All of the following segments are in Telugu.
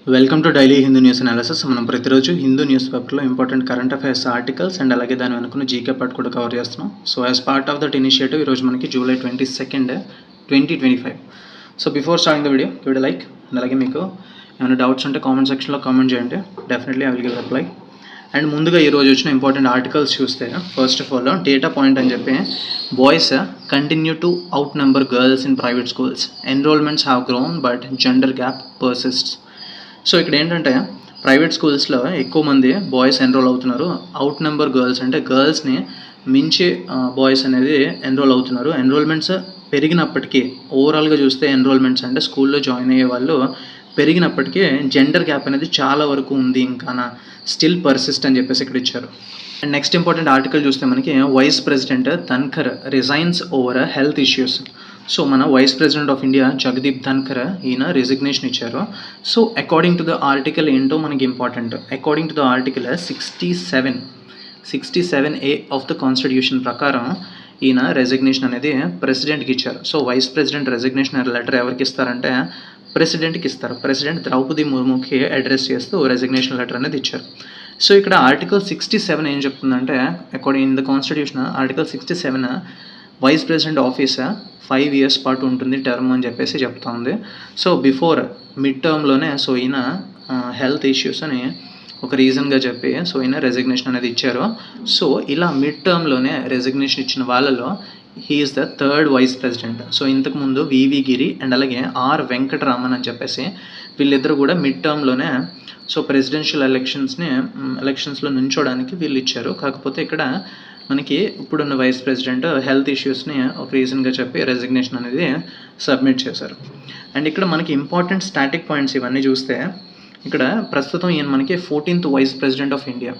Welcome to daily Hindu news analysis. మనం ప్రతిరోజు హిందూ న్యూస్ పేపర్లో important current affairs articles and అలాగే దాని వెనుకున్న జీకే పార్ట్ కూడా కవర్ చేస్తున్నాం. So as part of that initiative ఈరోజు మనకి July 22, 2025. So before starting the video like and అలాగే మీకు ఏమైనా డౌట్స్ ఉంటే కామెంట్ సెక్షన్లో కామెంట్ చేయండి. Definitely I will give reply. And ముందుగా ఈరోజు వచ్చిన ఇంపార్టెంట్ ఆర్టికల్స్ చూస్తే first of all data point అని చెప్పి boys continue to outnumber girls in private schools, enrolments have grown but gender gap persists. So ఇక్కడ ఏంటంటే ప్రైవేట్ స్కూల్స్లో ఎక్కువ మంది బాయ్స్ ఎన్రోల్ అవుతున్నారు. అవుట్ నెంబర్ గర్ల్స్ అంటే గర్ల్స్ని మించి బాయ్స్ అనేది ఎన్రోల్ అవుతున్నారు. ఎన్రోల్మెంట్స్ పెరిగినప్పటికీ ఓవరాల్గా చూస్తే ఎన్రోల్మెంట్స్ అంటే స్కూల్లో జాయిన్ అయ్యే వాళ్ళు పెరిగినప్పటికీ జెండర్ గ్యాప్ అనేది చాలా వరకు ఉంది, ఇంకా స్టిల్ పర్సిస్ట్ అని చెప్పేసి ఇక్కడ ఇచ్చారు. అండ్ నెక్స్ట్ ఇంపార్టెంట్ ఆర్టికల్ చూస్తే మనకి vice president Dhankhar resigns over health issues. So మన vice president of India Jagdeep Dhankhar ఈయన రిజిగ్నేషన్ ఇచ్చారు. So according to the article ఏంటో మనకి important. According to the article 67A of the constitution ప్రకారం ఈయన రెసిగ్నేషన్ అనేది ప్రెసిడెంట్కి ఇచ్చారు. So vice president resignation letter ఎవరికి ఇస్తారంటే ప్రెసిడెంట్కి ఇస్తారు. ప్రెసిడెంట్ ద్రౌపది ముర్ముకి అడ్రస్ చేస్తూ రెసిగ్నేషన్ లెటర్ అనేది ఇచ్చారు. సో ఇక్కడ ఆర్టికల్ 67 ఏం చెప్తుందంటే according in the constitution article 67 vice president office 5 years పాటు ఉంటుంది టర్మ్ అని చెప్పేసి చెప్తా ఉంది. సో బిఫోర్ మిడ్ టర్మ్లోనే సో ఈయన హెల్త్ ఇష్యూస్ అని ఒక రీజన్గా చెప్పి సో ఈయన రెసిగ్నేషన్ అనేది ఇచ్చారు. సో ఇలా మిడ్ టర్మ్లోనే రెసిగ్నేషన్ ఇచ్చిన వాళ్ళలో he's the third vice president. So ఇంతకుముందు వివి గిరి అండ్ అలాగే ఆర్ వెంకటరామన్ అని చెప్పేసి వీళ్ళిద్దరు కూడా మిడ్ టర్మ్లోనే సో ప్రెసిడెన్షియల్ ఎలక్షన్స్లో నుంచోడానికి వీళ్ళు ఇచ్చారు. కాకపోతే ఇక్కడ మనకి ఇప్పుడున్న వైస్ ప్రెసిడెంట్ హెల్త్ ఇష్యూస్ని ఒక రీజన్గా చెప్పి రెసిగ్నేషన్ అనేది సబ్మిట్ చేశారు. అండ్ ఇక్కడ మనకి ఇంపార్టెంట్ స్టాటిక్ పాయింట్స్ ఇవన్నీ చూస్తే ఇక్కడ ప్రస్తుతం ఈయన మనకి 14th vice president of India.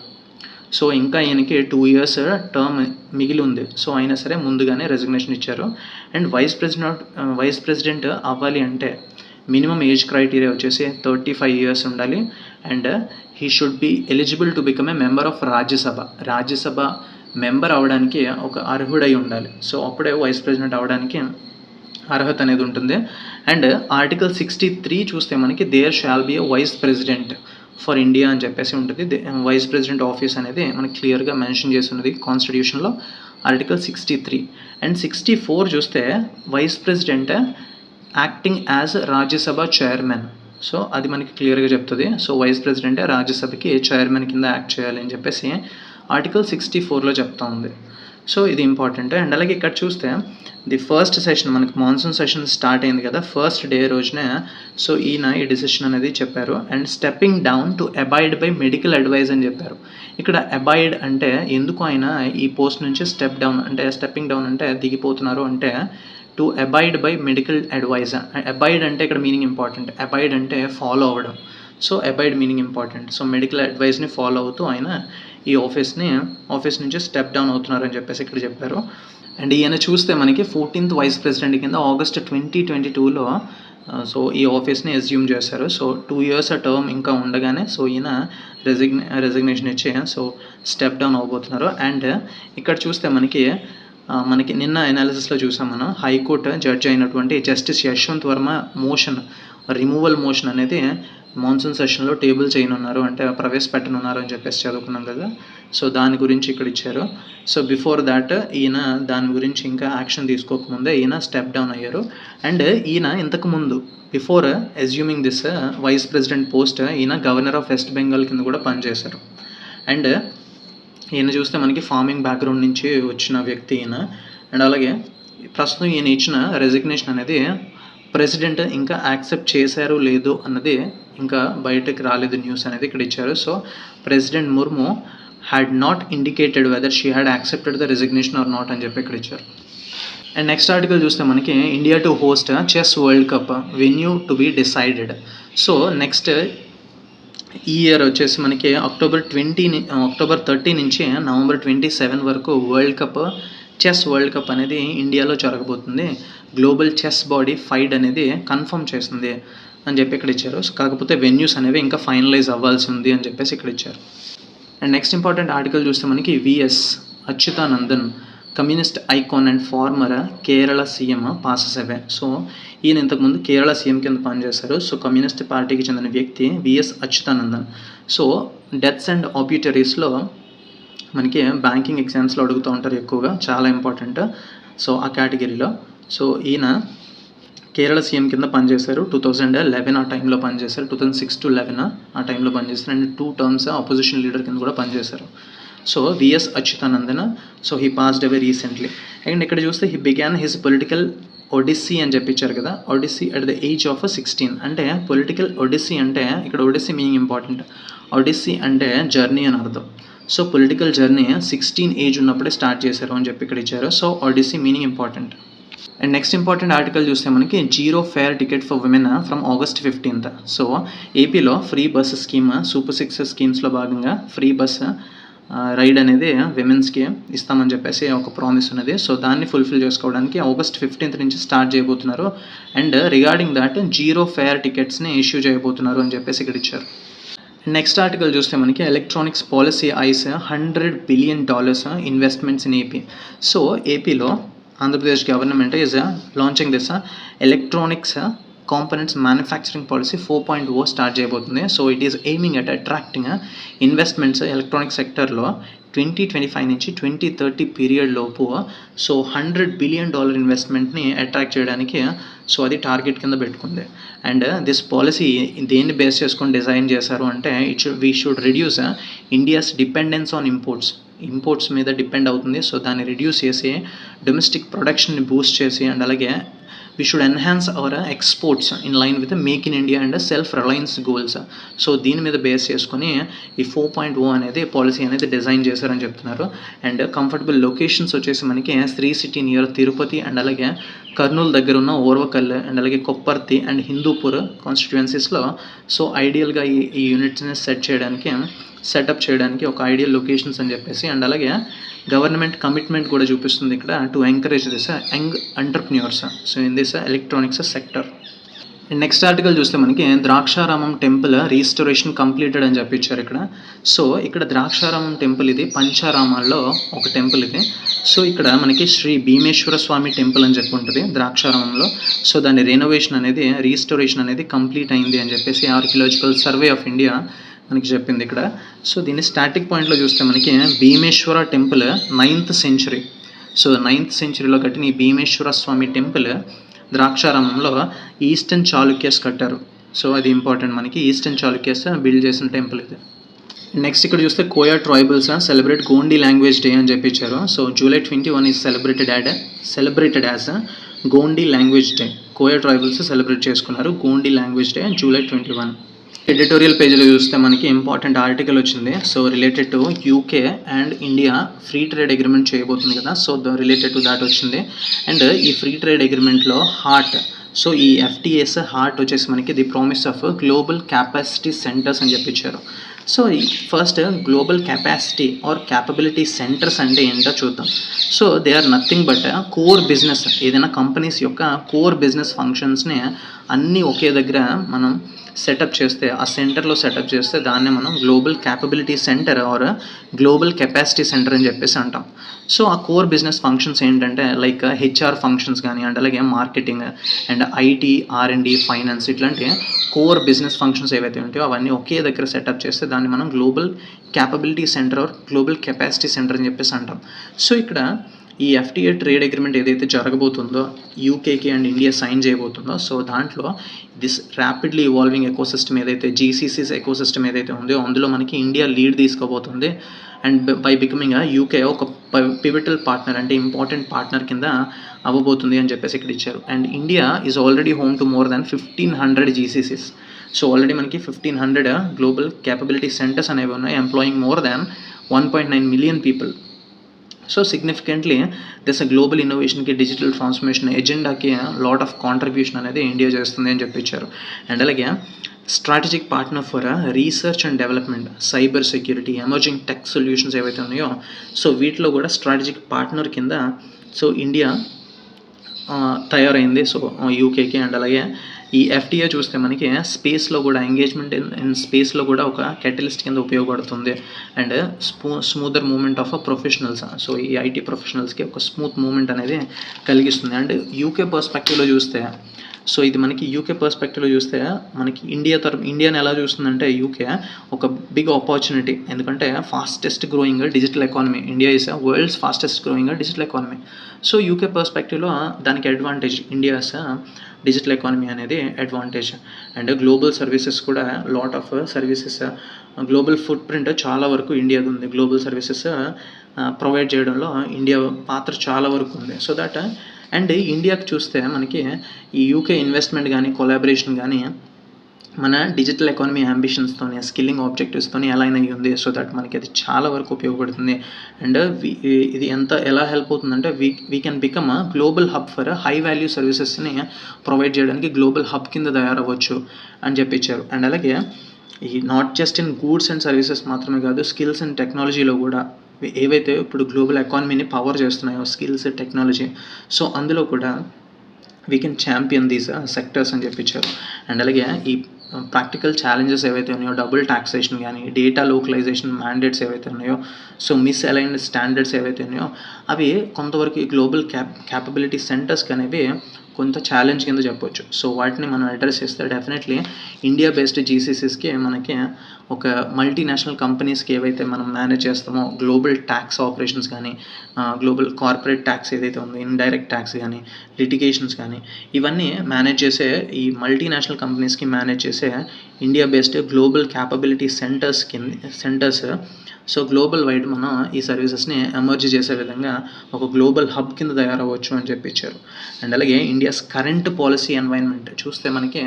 So ఇంకా ఈయనకి 2 years టర్మ్ మిగిలి ఉంది. సో అయినా సరే ముందుగానే రెసిగ్నేషన్ ఇచ్చారు. అండ్ వైస్ ప్రెసిడెంట్ అవ్వాలి అంటే మినిమం ఏజ్ క్రైటీరియా వచ్చేసి 35 years ఉండాలి. And he should be eligible to become a member of Rajya Sabha member అవ్వడానికి ఒక అర్హుడై ఉండాలి. సో అప్పుడే వైస్ ప్రెసిడెంట్ అవ్వడానికి అర్హత అనేది ఉంటుంది. అండ్ ఆర్టికల్ 63 చూస్తే మనకి there shall be a vice president for India అని చెప్పేసి ఉంటుంది. వైస్ ప్రెసిడెంట్ ఆఫీస్ అనేది మనకి క్లియర్గా మెన్షన్ చేసి ఉన్నది కాన్స్టిట్యూషన్లో ఆర్టికల్ 63. అండ్ 64 చూస్తే vice president acting as Rajya Sabha chairman. So అది మనకి క్లియర్గా చెప్తుంది. సో వైస్ ప్రెసిడెంటే రాజ్యసభకి చైర్మన్ కింద యాక్ట్ చేయాలి అని చెప్పేసి ఆర్టికల్ 64లో చెప్తా ఉంది. సో ఇది ఇంపార్టెంట్. అండ్ అలాగే ఇక్కడ చూస్తే ది ఫస్ట్ సెషన్ మనకి మాన్సూన్ సెషన్ స్టార్ట్ అయింది కదా, ఫస్ట్ డే రోజునే సో ఈయన ఈ డిసిషన్ అనేది చెప్పారు. And stepping down to avoid by medical advice అని చెప్పారు. ఇక్కడ అబాయిడ్ అంటే ఎందుకు ఆయన ఈ పోస్ట్ నుంచి స్టెప్పింగ్ డౌన్ అంటే దిగిపోతున్నారు అంటే to avoid by medical advice. Abide అంటే ఇక్కడ మీనింగ్ ఇంపార్టెంట్. అబాయిడ్ అంటే ఫాలో అవ్వడం. So abide meaning important. So medical అడ్వైస్ని ఫాలో అవుతూ ఆయన ఈ ఆఫీస్ నుంచి స్టెప్ డౌన్ అవుతున్నారని చెప్పేసి ఇక్కడ చెప్పారు. అండ్ ఈయన చూస్తే మనకి 14th వైస్ ప్రెసిడెంట్ కింద ఆగస్ట్ 2022లో సో ఈ ఆఫీస్ని అజ్యూమ్ చేశారు. సో 2 years టర్మ్ ఇంకా ఉండగానే సో ఈయన రెసిగ్నేషన్ ఇచ్చి సో స్టెప్ డౌన్ అవబోతున్నారు. అండ్ ఇక్కడ చూస్తే మనకి నిన్న అనాలిసిస్లో చూసాం మనం, హైకోర్టు జడ్జి అయినటువంటి justice Yashwant Varma removal motion అనేది మాన్సూన్ సెషన్లో టేబుల్ చేయనున్నారు, అంటే ప్రవేశపెట్టనున్నారు అని చెప్పేసి చదువుకున్నాం కదా. సో దాని గురించి ఇక్కడ ఇచ్చారు. సో బిఫోర్ దాట్ ఈయన దాని గురించి ఇంకా యాక్షన్ తీసుకోకముందే ఈయన స్టెప్ డౌన్ అయ్యారు. అండ్ ఈయన ఇంతకుముందు before assuming this vice president post ఈయన గవర్నర్ ఆఫ్ వెస్ట్ బెంగాల్ కింద కూడా పనిచేశారు. అండ్ ఈయన చూస్తే మనకి ఫార్మింగ్ బ్యాక్గ్రౌండ్ నుంచి వచ్చిన వ్యక్తి ఈయన. అండ్ అలాగే ప్రస్తుతం ఈయన ఇచ్చిన రెసిగ్నేషన్ అనేది ప్రెసిడెంట్ ఇంకా యాక్సెప్ట్ చేశారు లేదు అన్నది ఇంకా బయటకు రాలేదు న్యూస్ అనేది ఇక్కడ ఇచ్చారు. So president Murmu had not indicated whether she had accepted the resignation or not అని చెప్పి ఇక్కడ ఇచ్చారు. అండ్ నెక్స్ట్ ఆర్టికల్ చూస్తే మనకి India to host chess world cup venue to be decided. So next ఈ ఇయర్ వచ్చేసి మనకి అక్టోబర్ 30 నుంచి నవంబర్ 27 వరకు చెస్ వరల్డ్ కప్ అనేది ఇండియాలో జరగబోతుంది. గ్లోబల్ చెస్ బాడీ ఫైడ్ అనేది కన్ఫర్మ్ చేస్తుంది అని చెప్పి ఇక్కడ ఇచ్చారు. కాకపోతే వెన్యూస్ అనేవి ఇంకా ఫైనలైజ్ అవ్వాల్సి ఉంది అని చెప్పేసి ఇక్కడ ఇచ్చారు. అండ్ నెక్స్ట్ ఇంపార్టెంట్ ఆర్టికల్ చూస్తే మనకి V S Achuthanandan communist icon and former Kerala CM passes away. So ఈయన ఇంతకుముందు కేరళ సీఎం కింద పనిచేశారు. సో కమ్యూనిస్ట్ పార్టీకి చెందిన వ్యక్తి VS Achuthanandan. So deaths and ఆబ్యూటరీస్లో మనకి బ్యాంకింగ్ ఎగ్జామ్స్లో అడుగుతూ ఉంటారు ఎక్కువగా, చాలా ఇంపార్టెంట్. సో ఆ కేటగిరీలో సో ఈయన కేరళ సీఎం కింద పనిచేశారు. 2011 ఆ టైంలో పనిచేశారు. 2006 to 11 ఆ టైంలో పనిచేశారు. అండ్ 2 terms అపోజిషన్ లీడర్ కింద కూడా పనిచేశారు. So V S Achuthanandan. So he passed away recently. And ఇక్కడ చూస్తే he began his political odyssey అని చెప్పించారు కదా, odyssey at the age of 16. అంటే పొలిటికల్ ఒడిస్సీ అంటే ఇక్కడ ఒడిస్సీ మీనింగ్ ఇంపార్టెంట్. ఒడిస్సీ అంటే జర్నీ అని అర్థం. సో పొలిటికల్ జర్నీ 16 ఏజ్ ఉన్నప్పుడే స్టార్ట్ చేశారు అని చెప్పి ఇక్కడ ఇచ్చారు. So odyssey meaning important. And next important article చూస్తే మనకి zero fare ticket for women from August 15th. So ఏపీలో ఫ్రీ బస్ స్కీమ్, సూపర్ 6 స్కీమ్స్లో భాగంగా ఫ్రీ బస్ రైడ్ అనేది విమెన్స్కి ఇస్తామని చెప్పేసి ఒక ప్రామిస్ ఉన్నది. సో దాన్ని ఫుల్ఫిల్ చేసుకోవడానికి August 15th నుంచి స్టార్ట్ చేయబోతున్నారు. And regarding that zero fare టికెట్స్ని ఇష్యూ చేయబోతున్నారు అని చెప్పేసి ఇక్కడ ఇచ్చారు. నెక్స్ట్ ఆర్టికల్ చూస్తే మనకి electronics policy is $100 billion investments in AP. So ఏపీలో Andhra Pradesh government is launching this electronics components manufacturing policy 4.0 start చేయబోతుంది. So it is aiming at attracting investments electronic సెక్టర్లో 2025 నుంచి 2030 పీరియడ్ లోపు. సో $100 billion ఇన్వెస్ట్మెంట్ని అట్రాక్ట్ చేయడానికి సో అది టార్గెట్ కింద పెట్టుకుంది. అండ్ దిస్ పాలసీ దేన్ని బేస్ చేసుకొని డిజైన్ చేశారు అంటే we should reduce India's dependence on imports మీద డిపెండ్ అవుతుంది. సో దాన్ని రిడ్యూస్ చేసి డొమెస్టిక్ ప్రొడక్షన్ని బూస్ట్ చేసి అండ్ అలాగే we should enhance our exports in line with the Make in India and self-reliance goals. So దీని మీద బేస్ చేసుకొని ఈ 4.0 అనేది పాలసీ అనేది డిజైన్ చేశారని చెప్తున్నారు. అండ్ కంఫర్టబుల్ లొకేషన్స్ వచ్చేసి మనకి శ్రీ సిటీ నియర్ తిరుపతి అండ్ అలాగే కర్నూలు దగ్గర ఉన్న ఓర్వకల్ అండ్ అలాగే కొప్పర్తి అండ్ హిందూపూర్ కాన్స్టిట్యుయెన్సీస్లో సో ఐడియల్గా ఈ యూనిట్స్ని సెటప్ చేయడానికి ఒక ఐడియల్ లొకేషన్స్ అని చెప్పేసి అండ్ అలాగే గవర్నమెంట్ కమిట్మెంట్ కూడా చూపిస్తుంది ఇక్కడ to encourage this young entrepreneurs so in this electronics sector. Next article చూస్తే మనకి ద్రాక్షారామం టెంపుల్ రీస్టోరేషన్ కంప్లీటెడ్ అని చెప్పించారు ఇక్కడ. సో ఇక్కడ ద్రాక్షారామం టెంపుల్ ఇది పంచారామాల్లో ఒక టెంపుల్ ఇది. సో ఇక్కడ మనకి శ్రీ భీమేశ్వర స్వామి టెంపుల్ అని చెప్పి ఉంటుంది ద్రాక్షారామంలో. సో దాని రెనోవేషన్ అనేది రీస్టోరేషన్ అనేది కంప్లీట్ అయింది అని చెప్పేసి ఆర్కియలాజికల్ సర్వే ఆఫ్ ఇండియా మనకి చెప్పింది ఇక్కడ. సో దీన్ని స్టాటిక్ పాయింట్లో చూస్తే మనకి Bhimeswara temple 9th century. So 9th centuryలో కట్టిన ఈ భీమేశ్వర స్వామి టెంపుల్ ద్రాక్షారామంలో ఈస్టర్న్ చాళుక్యస్ కట్టారు. సో అది ఇంపార్టెంట్ మనకి, ఈస్టర్న్ చాళుక్యస్ బిల్డ్ చేసిన టెంపుల్ ఇది. నెక్స్ట్ ఇక్కడ చూస్తే Koya tribals celebrate Gondi language day అని చెప్పించారు. So July 21 is celebrated as Gondi language day. Koya tribals celebrate చేసుకున్నారు Gondi language day July 21. Editorial పేజీలో చూస్తే మనకి ఇంపార్టెంట్ ఆర్టికల్ వచ్చింది. So related to UK and India free trade agreement చేయబోతుంది కదా, సో రిలేటెడ్ టు దాట్ వచ్చింది. అండ్ ఈ ఫ్రీ ట్రేడ్ అగ్రిమెంట్లో హార్ట్, సో ఈ FTAs హార్ట్ వచ్చేసి మనకి the promise of global capacity centres అని చెప్పించారు. So first global capacity or capability centres అంటే ఏంటో చూద్దాం. So they are nothing but core business, ఏదైనా కంపెనీస్ యొక్క కోర్ బిజినెస్ ఫంక్షన్స్ని అన్నీ ఒకే దగ్గర మనం సెటప్ చేస్తే, ఆ సెంటర్లో సెటప్ చేస్తే దాన్నే మనం global capability centre or global capacity centre అని చెప్పేసి అంటాం. సో ఆ కోర్ బిజినెస్ ఫంక్షన్స్ ఏంటంటే లైక్ HR ఫంక్షన్స్ కానీ అంటే అలాగే marketing and IT, R&D, finance ఇట్లాంటి కోర్ బిజినెస్ ఫంక్షన్స్ ఏవైతే ఉంటాయో అవన్నీ ఒకే దగ్గర సెటప్ చేస్తే దాన్ని మనం global capability centre or global capacity centre అని చెప్పేసి అంటాం. సో ఇక్కడ ఈ FTA ట్రేడ్ అగ్రిమెంట్ ఏదైతే జరగబోతుందో యూకేకి అండ్ ఇండియా సైన్ చేయబోతుందో, సో దాంట్లో దిస్ ర్యాపిడ్లీ ఇవాల్వింగ్ ఎకోసిస్టమ్ ఏదైతే GCCs ఎకోసిస్టమ్ ఏదైతే ఉందో అందులో మనకి ఇండియా లీడ్ తీసుకోబోతుంది. అండ్ బై బికమింగ్ UK ఒక పివిటల్ పార్ట్నర్ అంటే ఇంపార్టెంట్ పార్ట్నర్ కింద అవ్వబోతుంది అని చెప్పేసి ఇక్కడ ఇచ్చారు. And India is already home to more than 1500 GCCs. So already మనకి 1500 గ్లోబల్ క్యాపబిలిటీ సెంటర్స్ అనేవి ఉన్నాయి, employing more than 1.9 million people. So significantly this global ఇన్నోవేషన్కి, digital transformation ఎజెండాకి లాట్ ఆఫ్ కాంట్రిబ్యూషన్ అనేది ఇండియా చేస్తుంది అని చెప్పించారు. అండ్ అలాగే strategic partner for research and development, cyber security, emerging tech solutions ఏవైతే ఉన్నాయో సో వీటిలో కూడా స్ట్రాటజిక్ పార్ట్నర్ కింద సో ఇండియా తయారైంది సో యూకేకి. అండ్ అలాగే ఈ ఎఫ్టీఏ చూస్తే మనకి స్పేస్లో కూడా ఎంగేజ్మెంట్ ఇన్ స్పేస్లో కూడా ఒక కెటలిస్ట్ కింద ఉపయోగపడుతుంది. And smoother movement of professionals, so ఈ ఐటీ ప్రొఫెషనల్స్కి ఒక స్మూత్ మూవ్మెంట్ అనేది కలిగిస్తుంది. అండ్ యూకే పర్స్పెక్టివ్లో చూస్తే, సో ఇది మనకి యూకే పర్స్పెక్టివ్లో చూస్తే మనకి ఇండియాని ఎలా చూస్తుందంటే యూకే ఒక బిగ్ ఆపర్చునిటీ. ఎందుకంటే fastest growing digital economy, India is world's fastest growing digital economy. So UK పర్స్పెక్టివ్లో దానికి అడ్వాంటేజ్, ఇండియాస్ డిజిటల్ ఎకానమీ అనేది అడ్వాంటేజ్. అండ్ గ్లోబల్ సర్వీసెస్ కూడా lot of services, global footprint చాలా వరకు ఇండియాది ఉంది. గ్లోబల్ సర్వీసెస్ ప్రొవైడ్ చేయడంలో ఇండియా పాత్ర చాలా వరకు ఉంది. సో దట్ అండ్ ఇండియాకి చూస్తే మనకి ఈ యూకే ఇన్వెస్ట్మెంట్ కానీ కొలాబరేషన్ కానీ మన డిజిటల్ ఎకానమీ అంబిషన్స్తోని, స్కిల్లింగ్ ఆబ్జెక్టివ్స్తోని అలైన్ అయ్యి ఉంది. సో దట్ మనకి అది చాలా వరకు ఉపయోగపడుతుంది. అండ్ ఇది ఎలా హెల్ప్ అవుతుందంటే we can become a global hub for high value సర్వీసెస్ని ప్రొవైడ్ చేయడానికి గ్లోబల్ హబ్ కింద తయారవ్వచ్చు అని చెప్పించారు. అండ్ అలాగే ఈ not just in goods and services మాత్రమే కాదు, స్కిల్స్ అండ్ టెక్నాలజీలో కూడా ఏవైతే ఇప్పుడు గ్లోబల్ ఎకానమీని పవర్ చేస్తున్నాయో స్కిల్స్, టెక్నాలజీ, సో అందులో కూడా we can champion these sectors అని చెప్పించారు. అండ్ అలాగే ఈ ప్రాక్టికల్ ఛాలెంజెస్ ఏవైతే ఉన్నాయో, డబుల్ టాక్సేషన్ కానీ, డేటా లోకలైజేషన్ మ్యాండేట్స్ ఏవైతే ఉన్నాయో, సో మిస్ అలైన్డ్ స్టాండర్డ్స్ ఏవైతే ఉన్నాయో అవి కొంతవరకు ఈ గ్లోబల్ క్యాపబిలిటీ సెంటర్స్కి అనేవి కొంత ఛాలెంజ్ కింద చెప్పొచ్చు. సో వాటిని మనం అడ్రస్ చేస్తే డెఫినెట్లీ ఇండియా బేస్డ్ జీసీసీస్కి మనకి ఒక మల్టీనేషనల్ కంపెనీస్కి ఏవైతే మనం మేనేజ్ చేస్తామో గ్లోబల్ ట్యాక్స్ ఆపరేషన్స్ కానీ, గ్లోబల్ కార్పొరేట్ ట్యాక్స్ ఏదైతే ఉందో, ఇండైరెక్ట్ ట్యాక్స్ కానీ, లిటిగేషన్స్ కానీ, ఇవన్నీ మేనేజ్ చేసే ఈ మల్టీనేషనల్ కంపెనీస్కి మేనేజ్ చేసే India based global capability centres so global wide మనం ఈ సర్వీసెస్ని ఎమర్జ్ చేసే విధంగా ఒక గ్లోబల్ హబ్ కింద తయారవ్వచ్చు అని చెప్పించారు. అండ్ అలాగే ఇండియాస్ కరెంట్ పాలసీ ఎన్వైర్న్మెంట్ చూస్తే మనకి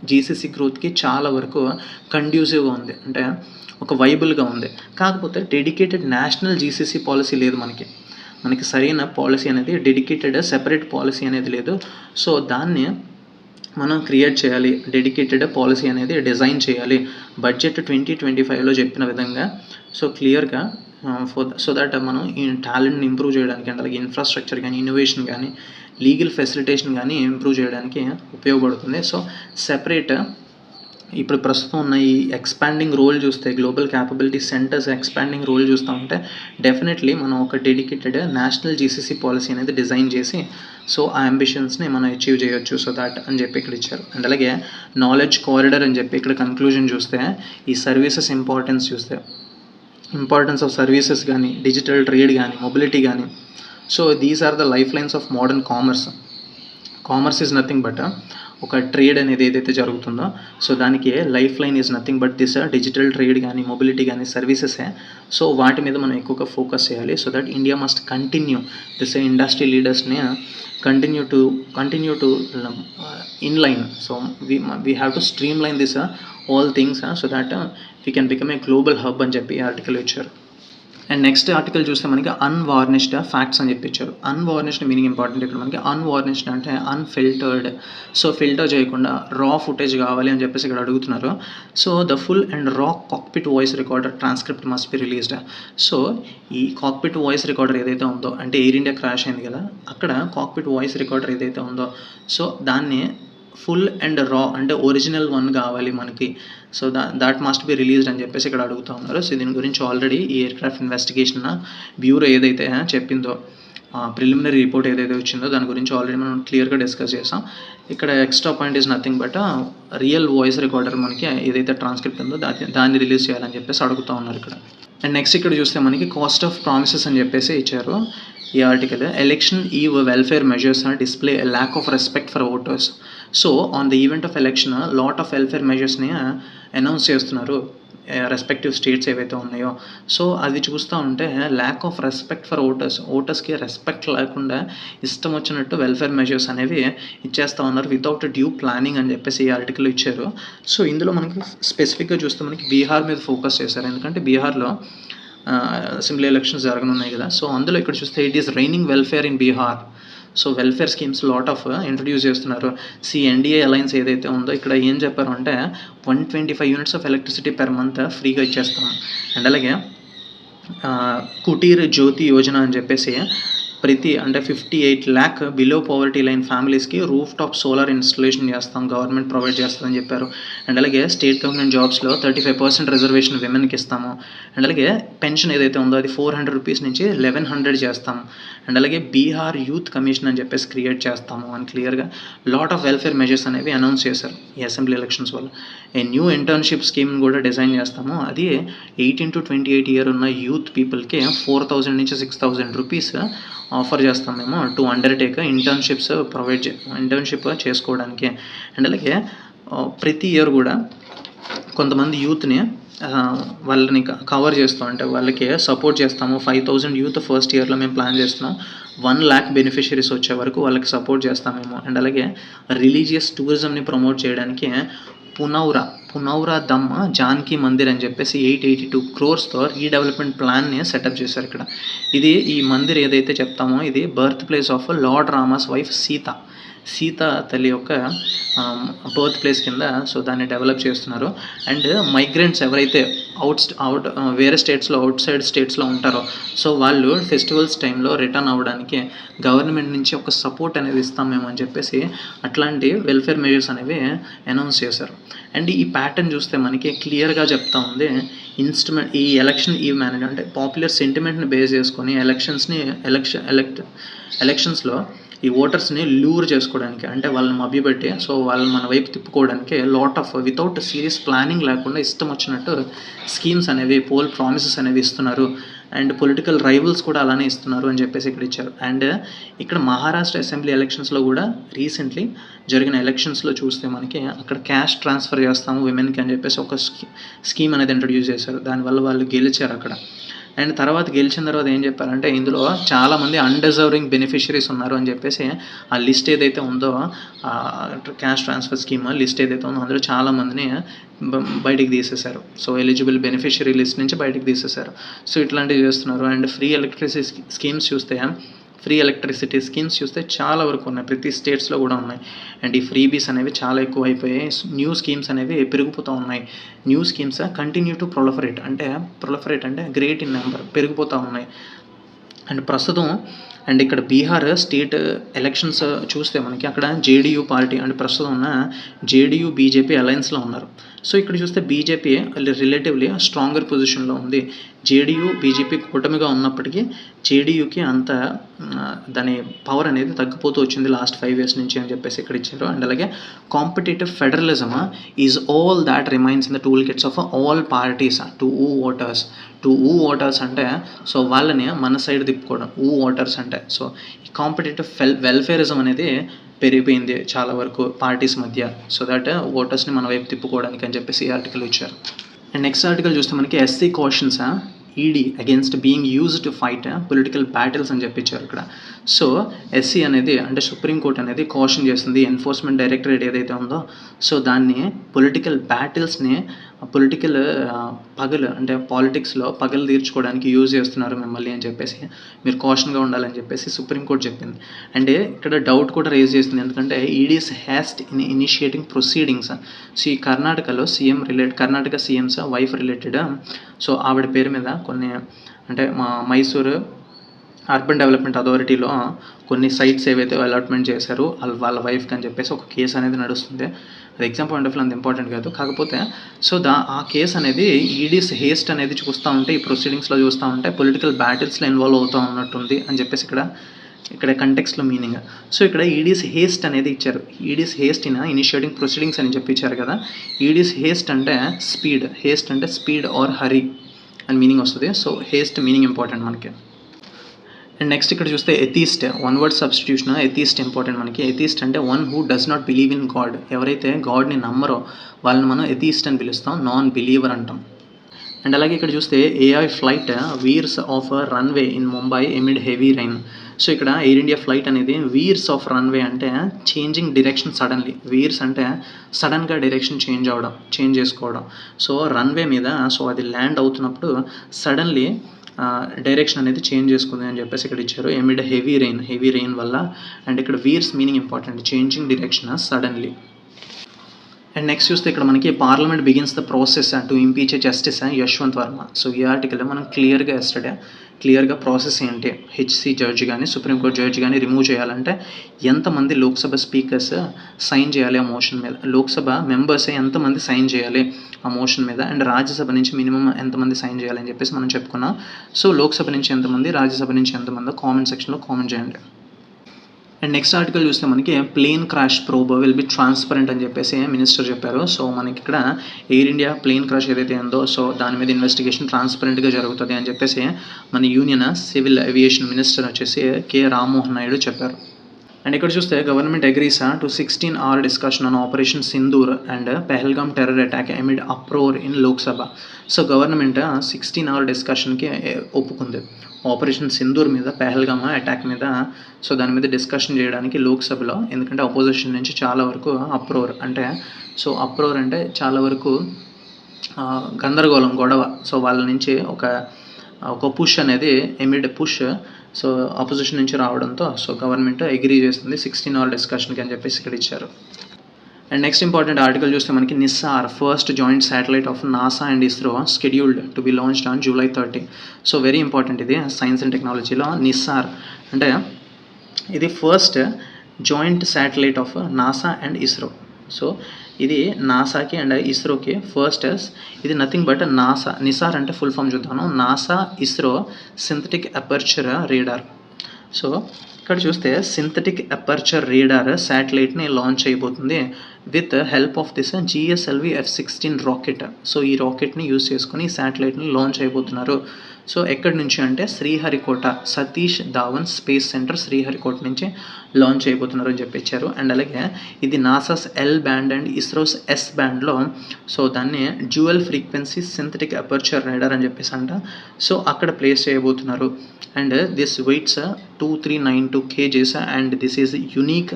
జీసీసీ గ్రోత్కి చాలా వరకు కండ్యూసివ్గా ఉంది, అంటే ఒక వైబుల్గా ఉంది. కాకపోతే డెడికేటెడ్ నేషనల్ జీసీసీ పాలసీ లేదు మనకి సరైన పాలసీ అనేది, డెడికేటెడ్ సెపరేట్ పాలసీ అనేది లేదు. సో దాన్ని మనం క్రియేట్ చేయాలి, డెడికేటెడ్ పాలసీ అనేది డిజైన్ చేయాలి. బడ్జెట్ 2025లో చెప్పిన విధంగా సో క్లియర్గా సో దట్ మనం ఈ టాలెంట్ని ఇంప్రూవ్ చేయడానికి, అంటే అలాగే ఇన్ఫ్రాస్ట్రక్చర్ కానీ, ఇన్నోవేషన్ కానీ, లీగల్ ఫెసిలిటేషన్ కానీ ఇంప్రూవ్ చేయడానికి ఉపయోగపడుతుంది. సో సెపరేట్ ఇప్పుడు ప్రస్తుతం ఉన్న ఈ ఎక్స్పాండింగ్ రోల్ చూస్తే, global capability centres expanding role చూస్తూ ఉంటే డెఫినెట్లీ మనం ఒక డెడికేటెడ్ నేషనల్ జీసీసీ పాలసీ అనేది డిజైన్ చేసి సో ఆ అంబిషన్స్ని మనం అచీవ్ చేయొచ్చు. సో దాట్ అని చెప్పి ఇక్కడ ఇచ్చారు. అండ్ అలాగే నాలెడ్జ్ కారిడార్ అని చెప్పి ఇక్కడ కన్క్లూజన్ చూస్తే, ఈ సర్వీసెస్ ఇంపార్టెన్స్ ఆఫ్ సర్వీసెస్ కానీ, డిజిటల్ ట్రేడ్ కానీ, మొబిలిటీ కానీ, so these are the lifelines of modern commerce is nothing but ఒక ట్రేడ్ అనేది ఏదైతే జరుగుతుందో సో దానికి lifeline is nothing but this digital trade కానీ, మొబిలిటీ కానీ, సర్వీసెసే. సో వాటి మీద మనం ఎక్కువగా ఫోకస్ చేయాలి. So that India must continue this industry లీడర్స్ని continue to inline. So we have to streamline this all things so that we can become a global hub అని చెప్పి ఆర్టికల్ ఇచ్చారు. అండ్ నెక్స్ట్ ఆర్టికల్ చూస్తే మనకి అన్వార్నిష్డ్ ఫ్యాక్ట్స్ అని చెప్పించారు. అన్వార్నిష్డ్ మీనింగ్ ఇంపార్టెంట్ ఇక్కడ మనకి. అన్వార్నిష్డ్ అంటే అన్ఫిల్టర్డ్, సో ఫిల్టర్ చేయకుండా రా ఫుటేజ్ కావాలి అని చెప్పేసి ఇక్కడ అడుగుతున్నారు. సో ద ఫుల్ అండ్ రా cockpit voice recorder transcript must be released. So ఈ కాక్పిట్ వాయిస్ రికార్డర్ ఏదైతే ఉందో, అంటే ఎయిర్ ఇండియా క్రాష్ అయింది కదా, అక్కడ కాక్పిట్ వాయిస్ రికార్డర్ ఏదైతే ఉందో సో దాన్ని ఫుల్ అండ్ రా అంటే ఒరిజినల్ వన్ కావాలి మనకి. So that must be released అని చెప్పేసి ఇక్కడ అడుగుతూ ఉన్నారు. సో దీని గురించి ఆల్రెడీ ఈ ఎయిర్క్రాఫ్ట్ ఇన్వెస్టిగేషన్ బ్యూరో ఏదైతే చెప్పిందో, ప్రిలిమినరీ రిపోర్ట్ ఏదైతే వచ్చిందో దాని గురించి ఆల్రెడీ మనం క్లియర్గా డిస్కస్ చేసాం. ఇక్కడ extra point is nothing but real voice recorder మనకి ఏదైతే ట్రాన్స్క్రిప్ట్ ఉందో దాన్ని రిలీజ్ చేయాలని చెప్పేసి అడుగుతూ ఉన్నారు ఇక్కడ. అండ్ నెక్స్ట్ ఇక్కడ చూస్తే మనకి కాస్ట్ ఆఫ్ ప్రామిసెస్ అని చెప్పేసి ఇచ్చారు ఈ article. Election eve welfare measures display lack of respect for voters. So on the event of election lot of welfare మెజర్స్ని అనౌన్స్ చేస్తున్నారు రెస్పెక్టివ్ స్టేట్స్ ఏవైతే ఉన్నాయో. సో అది చూస్తూ ఉంటే ల్యాక్ ఆఫ్ రెస్పెక్ట్ ఫర్ ఓటర్స్కి రెస్పెక్ట్ లేకుండా ఇష్టం వచ్చినట్టు వెల్ఫేర్ మెజర్స్ అనేవి ఇచ్చేస్తూ ఉన్నారు వితౌట్ డ్యూ ప్లానింగ్ అని చెప్పేసి ఈ ఆర్టికల్ ఇచ్చారు. సో ఇందులో మనకి స్పెసిఫిక్గా చూస్తే మనకి బీహార్ మీద ఫోకస్ చేశారు, ఎందుకంటే బీహార్లో అసెంబ్లీ ఎలక్షన్స్ జరగనున్నాయి కదా. సో అందులో ఇక్కడ చూస్తే it is raining welfare in Bihar. So welfare schemes lot of introduce చేస్తున్నారు. ఎన్డీఏ అలయన్స్ ఏదైతే ఉందో ఇక్కడ ఏం చెప్పారు అంటే 125 units of electricity per month ఫ్రీగా ఇచ్చేస్తాం. అండ్ అలాగే కుటీర్ జ్యోతి యోజన అని చెప్పేసి ప్రతి అంటే 58 lakh బిలో పవర్టీ లైన్ ఫ్యామిలీస్కి రూఫ్ టాప్ సోలార్ ఇన్స్టలేషన్ చేస్తాం, గవర్నమెంట్ ప్రొవైడ్ చేస్తుందని చెప్పారు. అండ్ అలాగే స్టేట్ గవర్నమెంట్ జాబ్స్లో 35% రిజర్వేషన్ విమెన్కి ఇస్తాము. అండ్ అలాగే పెన్షన్ ఏదైతే ఉందో అది 400 రూపీస్ నుంచి 1100 చేస్తాము. అండ్ అలాగే బీహార్ యూత్ కమిషన్ అని చెప్పేసి క్రియేట్ చేస్తాము అని క్లియర్గా లాట్ ఆఫ్ వెల్ఫేర్ మెజర్స్ అనేవి అనౌన్స్ చేశారు ఈ అసెంబ్లీ ఎలక్షన్స్ వల్ల. ఏ న్యూ ఇంటర్న్షిప్ స్కీమ్ కూడా డిజైన్ చేస్తాము. అది 18 to 28 ఇయర్ ఉన్న యూత్ పీపుల్కి 4000 నుంచి 6000 రూపీస్ ఆఫర్ చేస్తాం మేము టు అండర్టేక్ ఇంటర్న్షిప్ చేసుకోవడానికి. అండ్ అలాగే ప్రతి ఇయర్ కూడా కొంతమంది యూత్ని వాళ్ళని కవర్ చేస్తాం, అంటే వాళ్ళకి సపోర్ట్ చేస్తాము. 5000 యూత్ ఫస్ట్ ఇయర్లో మేము ప్లాన్ చేస్తున్నాం. 1 lakh బెనిఫిషరీస్ వచ్చే వరకు వాళ్ళకి సపోర్ట్ చేస్తాం మేము. అండ్ అలాగే రిలీజియస్ టూరిజంని ప్రమోట్ చేయడానికి పునౌరా దమ్ జానకి మందిర్ అని చెప్పేసి 882 crores రీడెవలప్మెంట్ ప్లాన్ని సెటప్ చేశారు ఇక్కడ. ఇది ఈ మందిర్ ఏదైతే చెప్తామో ఇది birth place of lord Rama's wife Sita తల్లి యొక్క బర్త్ ప్లేస్ కింద సో దాన్ని డెవలప్ చేస్తున్నారు. అండ్ మైగ్రెంట్స్ ఎవరైతే వేరే స్టేట్స్లో అవుట్ సైడ్ స్టేట్స్లో ఉంటారో సో వాళ్ళు ఫెస్టివల్స్ టైంలో రిటర్న్ అవ్వడానికి గవర్నమెంట్ నుంచి ఒక సపోర్ట్ అనేది ఇస్తాం మేము అని చెప్పేసి అట్లాంటి వెల్ఫేర్ మెజర్స్ అనేవి అనౌన్స్ చేశారు. అండ్ ఈ ప్యాటర్న్ చూస్తే మనకి క్లియర్గా చెప్తా ఉంది ఈ ఎలక్షన్ మేనేజ్ అంటే పాపులర్ సెంటిమెంట్ని బేస్ చేసుకొని ఎలక్షన్స్లో ఈ ఓటర్స్ని లూర్ చేసుకోవడానికి, అంటే వాళ్ళని మభ్యపెట్టి సో వాళ్ళని మన వైపు తిప్పుకోవడానికి lot of without serious planning లేకుండా ఇష్టం వచ్చినట్టు స్కీమ్స్ అనేవి పోల్ ప్రామిసెస్ అనేవి ఇస్తున్నారు. అండ్ పొలిటికల్ రైవల్స్ కూడా అలానే ఇస్తున్నారు అని చెప్పేసి ఇక్కడ ఇచ్చారు. అండ్ ఇక్కడ మహారాష్ట్ర అసెంబ్లీ ఎలక్షన్స్లో కూడా రీసెంట్లీ జరిగిన ఎలక్షన్స్లో చూస్తే మనకి అక్కడ క్యాష్ ట్రాన్స్ఫర్ చేస్తాము విమెన్కి అని చెప్పేసి ఒక స్కీమ్ అనేది ఇంట్రడ్యూస్ చేశారు. దానివల్ల వాళ్ళు గెలిచారు అక్కడ. అండ్ గెలిచిన తర్వాత ఏం చెప్పారంటే ఇందులో చాలామంది అన్డిజర్వింగ్ బెనిఫిషరీస్ ఉన్నారు అని చెప్పేసి ఆ లిస్ట్ ఏదైతే ఉందో క్యాష్ ట్రాన్స్ఫర్ స్కీమ్ లిస్ట్ ఏదైతే ఉందో అందులో చాలామందిని బయటికి తీసేశారు. సో ఎలిజిబుల్ బెనిఫిషరీ లిస్ట్ నుంచి బయటికి తీసేశారు. సో ఇట్లాంటివి చేస్తున్నారు. అండ్ ఫ్రీ ఎలక్ట్రిసిటీ స్కీమ్స్ చూస్తే చాలా వరకు ఉన్నాయి, ప్రతి స్టేట్స్లో కూడా ఉన్నాయి. అండ్ ఈ ఫ్రీబీస్ అనేవి చాలా ఎక్కువ అయిపోయాయి. న్యూ స్కీమ్స్ అనేవి పెరిగిపోతూ ఉన్నాయి. న్యూ స్కీమ్స్ కంటిన్యూ టు ప్రొలఫరేట్ అంటే గ్రేట్ ఇన్ నెంబర్ పెరిగిపోతూ ఉన్నాయి. అండ్ ప్రస్తుతం ఇక్కడ బీహార్ స్టేట్ ఎలక్షన్స్ చూస్తే మనకి అక్కడ జేడీయూ పార్టీ అంటే ప్రస్తుతం ఉన్న జేడీయూ బీజేపీ అలయన్స్లో ఉన్నారు. సో ఇక్కడ చూస్తే బీజేపీ రిలేటివ్లీ స్ట్రాంగర్ పొజిషన్లో ఉంది. జేడీయూ బీజేపీ కూటమిగా ఉన్నప్పటికీ జేడీయూకి అంత దాని పవర్ అనేది తగ్గిపోతూ వచ్చింది లాస్ట్ 5 years నుంచి అని చెప్పేసి ఇక్కడ ఇచ్చారు. అండ్ అలాగే competitive federalism is all that remains in the toolkits of all parties to voters అంటే సో వాళ్ళని మన సైడ్ తిప్పుకోవడం ఓటర్స్ అంటే. సో ఈ కాంపిటేటివ్ వెల్ఫేరిజం అనేది పెరిగిపోయింది చాలా వరకు పార్టీస్ మధ్య, సో దట్ ఓటర్స్ని మన వైపు తిప్పుకోవడానికి అని చెప్పేసి ఈ ఆర్టికల్ ఇచ్చారు. అండ్ నెక్స్ట్ ఆర్టికల్ చూస్తే మనకి SC cautions ED against being used to fight political battles అని చెప్పించారు ఇక్కడ. సో ఎస్సీ అనేది అంటే సుప్రీంకోర్టు అనేది కాషన్ చేస్తుంది ఎన్ఫోర్స్మెంట్ డైరెక్టరేట్ ఏదైతే ఉందో సో దాన్ని పొలిటికల్ బ్యాటిల్స్ని పొలిటికల్ పాలిటిక్స్లో పగలు తీర్చుకోవడానికి యూజ్ చేస్తున్నారు మిమ్మల్ని అని చెప్పేసి మీరు కాషన్గా ఉండాలని చెప్పేసి సుప్రీంకోర్టు చెప్పింది. అండ్ ఇక్కడ డౌట్ కూడా రేజ్ చేస్తుంది, ఎందుకంటే EDs hast in initiating proceedings. So ఈ కర్ణాటకలో Karnataka CMs wife related so ఆవిడ పేరు మీద కొన్ని అంటే మైసూరు అర్బన్ డెవలప్మెంట్ అథారిటీలో కొన్ని సైట్స్ ఏవైతే అలాట్మెంట్ చేశారో వాళ్ళ వైఫ్కి అని చెప్పేసి ఒక కేసు అనేది నడుస్తుంది. అది ఎగ్జామ్ పాయింట్ ఆఫ్ వ్యూ అంత ఇంపార్టెంట్ కాదు, కాకపోతే సో ఆ కేసు అనేది ఈడీస్ హేస్ట్ అనేది చూస్తూ ఉంటే ఈ ప్రొసీడింగ్స్లో చూస్తూ ఉంటే పొలిటికల్ బ్యాటిల్స్లో ఇన్వాల్వ్ అవుతూ ఉన్నట్టుంది అని చెప్పేసి ఇక్కడ కంటెక్స్ట్లో మీనింగ్. సో ఇక్కడ ఈడీస్ హేస్ట్ అనేది ఇచ్చారు. ED's haste in initiating proceedings అని చెప్పి ఇచ్చారు కదా. ఈడీస్ హేస్ట్ అంటే స్పీడ్ ఆర్ హరీ అని మీనింగ్ వస్తుంది. సో హేస్ట్ మీనింగ్ ఇంపార్టెంట్ మనకి. అండ్ నెక్స్ట్ ఇక్కడ చూస్తే atheist, one word substitution atheist important మనకి. ఎథీస్ట్ అంటే one who does not believe in God. ఎవరైతే గాడ్ని నమ్మరో వాళ్ళని మనం ఎథీస్ట్ అని పిలుస్తాం, నాన్ బిలీవర్ అంటాం. అండ్ అలాగే ఇక్కడ చూస్తే AI flight veers off runway in Mumbai amid heavy rain. So ఇక్కడ ఎయిర్ ఇండియా ఫ్లైట్ అనేది వీర్స్ ఆఫ్ రన్వే అంటే చేంజింగ్ డైరెక్షన్ సడన్లీ. వీర్స్ అంటే సడన్గా డైరెక్షన్ చేంజ్ చేసుకోవడం. సో రన్వే మీద సో అది ల్యాండ్ అవుతున్నప్పుడు సడన్లీ డైరెక్షన్ అనేది చేంజ్ చేసుకుంది అని చెప్పేసి ఇక్కడ ఇచ్చారు. ఎమిడ్ హెవీ రెయిన్ వల్ల. అండ్ ఇక్కడ veers meaning important, changing direction suddenly. And next చూస్తే ఇక్కడ మనకి Parliament begins the process to impeach justice Yashwant Varma. So ఈ ఆర్టికల్ మనం క్లియర్గా ఎస్టర్డే క్లియర్గా ప్రాసెస్ ఏంటి, హెచ్సి జడ్జి కానీ సుప్రీంకోర్టు జడ్జి కానీ రిమూవ్ చేయాలంటే ఎంతమంది లోక్సభ స్పీకర్స్ సైన్ చేయాలి ఆ మోషన్ మీద, లోక్సభ మెంబర్స్ ఎంతమంది సైన్ చేయాలి ఆ మోషన్ మీద, అండ్ రాజ్యసభ నుంచి మినిమం ఎంతమంది సైన్ చేయాలి అని చెప్పేసి మనం చెప్పుకున్నాం. సో లోక్సభ నుంచి ఎంతమంది, రాజ్యసభ నుంచి ఎంతమందో కామెంట్ సెక్షన్లో కామెంట్ చేయండి. అండ్ నెక్స్ట్ ఆర్టికల్ చూస్తే మనకి plane crash probe will be transparent అని చెప్పేసి మినిస్టర్ చెప్పారు. సో మనకి ఇక్కడ ఎయిర్ ఇండియా ప్లేన్ క్రాష్ ఏదైతే ఉందో సో దాని మీద ఇన్వెస్టిగేషన్ ట్రాన్స్పరెంట్గా జరుగుతుంది అని చెప్పేసి మన యూనియన్ సివిల్ ఏవియేషన్ మినిస్టర్ వచ్చేసి కె రామ్మోహన్ నాయుడు చెప్పారు. అండ్ ఇక్కడ చూస్తే government agrees to 16 hour discussion on operation Sindoor and Pahalgam terror attack amid uproar in Lok Sabha. So government 16 hour డిస్కషన్కి ఒప్పుకుంది ఆపరేషన్ సింధూర్ మీద, పెహల్గామ్ అటాక్ మీద. సో దాని మీద డిస్కషన్ చేయడానికి లోక్సభలో, ఎందుకంటే అపోజిషన్ నుంచి చాలా వరకు అప్రోర్ అంటే చాలా వరకు గందరగోళం, గొడవ. సో వాళ్ళ నుంచి ఒక పుష్ అనేది పుష్ సో అపోజిషన్ నుంచి రావడంతో సో గవర్నమెంట్ అగ్రీ చేస్తుంది 16 hour డిస్కషన్కి అని చెప్పేసి ఇక్కడ ఇచ్చారు. అండ్ నెక్స్ట్ ఇంపార్టెంట్ ఆర్టికల్ చూస్తే మనకి NISAR first joint satellite of NASA and ISRO scheduled to be launched on July 30. So very important ఇది సైన్స్ అండ్ టెక్నాలజీలో. నిస్సార్ అంటే ఇది first joint satellite of NASA and ISRO. So ఇది నాసాకి అండ్ ఇస్రోకి ఫస్ట్. ఇది నథింగ్ బట్ నిసార్ అంటే ఫుల్ ఫామ్ చూద్దాను, NASA ISRO synthetic aperture radar. So ఇక్కడ చూస్తే సింథటిక్ అపర్చర్ రేడార్ శాటిలైట్ని లాంచ్ అయిపోతుంది with help of this GSLV F-16 rocket. So ఈ రాకెట్ని యూజ్ చేసుకుని శాటిలైట్ని లాంచ్ అయిపోతున్నారు. సో ఎక్కడి నుంచి అంటే శ్రీహరికోట, సతీష్ ధావన్ స్పేస్ సెంటర్ శ్రీహరికోట నుంచి లాంచ్ అయిపోతున్నారు అని చెప్పించారు. అండ్ అలాగే ఇది NASA's L band and ISRO's S బ్యాండ్లో సో దాన్ని dual frequency synthetic aperture radar అని చెప్పేసి అంట. సో అక్కడ ప్లేస్ చేయబోతున్నారు. And this weights 2392 kgs and this is unique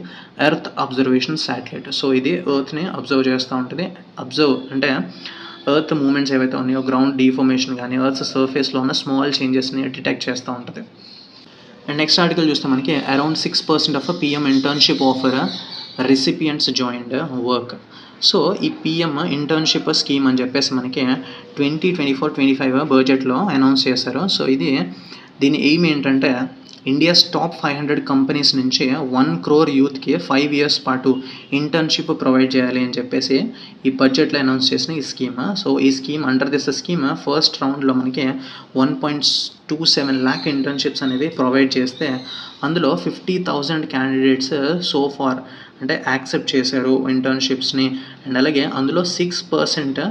earth observation satellite. So ఇది ఎర్త్ని అబ్జర్వ్ చేస్తూ ఉంటుంది. అబ్జర్వ్ అంటే ఎర్త్ మూమెంట్స్ ఏవైతే ఉన్నాయో, గ్రౌండ్ డీఫార్మేషన్ కానీ ఎర్త్ సర్ఫేస్లో ఉన్న స్మాల్ చేంజెస్ని డిటెక్ట్ చేస్తూ ఉంటుంది. అండ్ నెక్స్ట్ ఆర్టికల్ చూస్తే మనకి around 6% of PM internship offer recipients joined work. So ఈ PM ఇంటర్న్షిప్ స్కీమ్ అని చెప్పేసి మనకి 2024-25 బడ్జెట్లో అనౌన్స్ చేశారు. సో దీని ఎయిమ్ ఏంటంటే ఇండియాస్ టాప్ 500 కంపెనీస్ నుంచి 1 crore యూత్కి 5 years పాటు ఇంటర్న్షిప్ ప్రొవైడ్ చేయాలి అని చెప్పేసి ఈ బడ్జెట్లో అనౌన్స్ చేసిన ఈ స్కీమ్. సో ఈ scheme under this scheme first రౌండ్లో మనకి 1.27 lakh ఇంటర్న్షిప్స్ అనేది ప్రొవైడ్ చేస్తే అందులో 50,000 క్యాండిడేట్స్ సో ఫార్ అంటే యాక్సెప్ట్ చేశారు ఇంటర్న్షిప్స్ని. అండ్ అలాగే అందులో 6%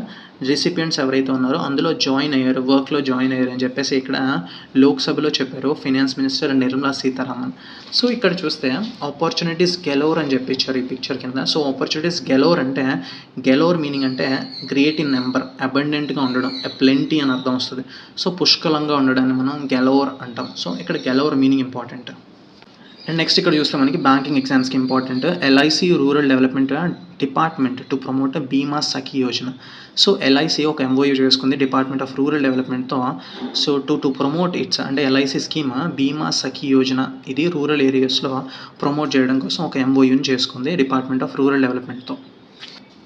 రిసిపియంట్స్ ఎవరైతే ఉన్నారో అందులో వర్క్లో జాయిన్ అయ్యారు అని చెప్పేసి ఇక్కడ లోక్సభలో చెప్పారు finance minister Nirmala Sitharaman. So ఇక్కడ చూస్తే ఆపర్చునిటీస్ గెలోర్ అని చెప్పించారు ఈ పిక్చర్ కింద. సో ఆపర్చునిటీస్ గెలోర్ అంటే గెలోర్ మీనింగ్ అంటే గ్రేట్ ఇన్ నెంబర్, అబండెంట్గా ఉండడం, ప్లెంటీ అని అర్థం వస్తుంది. సో పుష్కలంగా ఉండడాన్ని మనం గెలోర్ అంటాం. సో ఇక్కడ galore meaning important. And next ఇక్కడ చూస్తే మనకి బ్యాంకింగ్ ఎగ్జామ్స్కి important LIC rural development department to promote Bima Sakhi Yojana. So LIC ఒక MOU చేసుకుంది డిపార్ట్మెంట్ ఆఫ్ రూరల్ డెవలప్మెంట్తో. సో టు ప్రమోట్ ఇట్స్ అంటే LIC స్కీమ్ బీమా సఖీ యోజన ఇది రూరల్ ఏరియాస్లో ప్రమోట్ చేయడం కోసం ఒక MOUని చేసుకుంది డిపార్ట్మెంట్ ఆఫ్ రూరల్ డెవలప్మెంట్తో.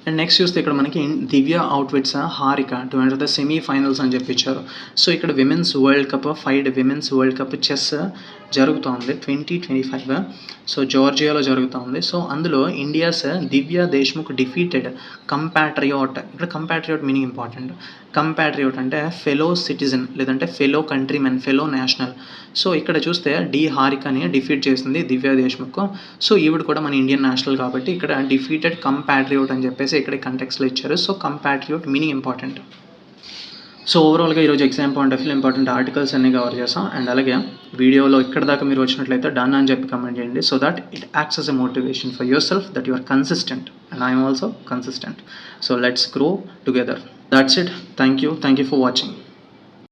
అండ్ నెక్స్ట్ చూస్తే ఇక్కడ మనకి Divya outwits Harika to enter the semifinals అని చెప్పించారు. సో ఇక్కడ women's world cup women's world cup chess జరుగుతూ ఉంది 2025. సో జార్జియాలో జరుగుతూ ఉంది. సో అందులో India's Divya Deshmukh defeated compatriot. ఇక్కడ కంపాట్రియాట్ మీనింగ్ ఇంపార్టెంట్. కంపాట్రియాట్ అంటే ఫెలో సిటిజన్ లేదంటే fellow countrymen, fellow national. So ఇక్కడ చూస్తే హారికని డిఫీట్ చేసింది దివ్య దేశ్ముఖ్. సో ఈవిడ కూడా మన ఇండియన్ నేషనల్ కాబట్టి ఇక్కడ డిఫీటెడ్ కంపాట్రియాట్ అని చెప్పేసి ఇక్కడ కంటెక్స్లో ఇచ్చారు. So compatriot meaning important. So ఓవరాల్గా ఈరోజు exam point of view important articles అన్ని కవర్ చేస్తాం. అండ్ అలాగే వీడియోలో ఇక్కడ దాకా మీరు వచ్చినట్లయితే డన్ అని చెప్పి కమెంట్ చేయండి. So that it acts as a motivation for yourself that you are consistent and I am also consistent. So let's grow together. That's it. Thank you for watching.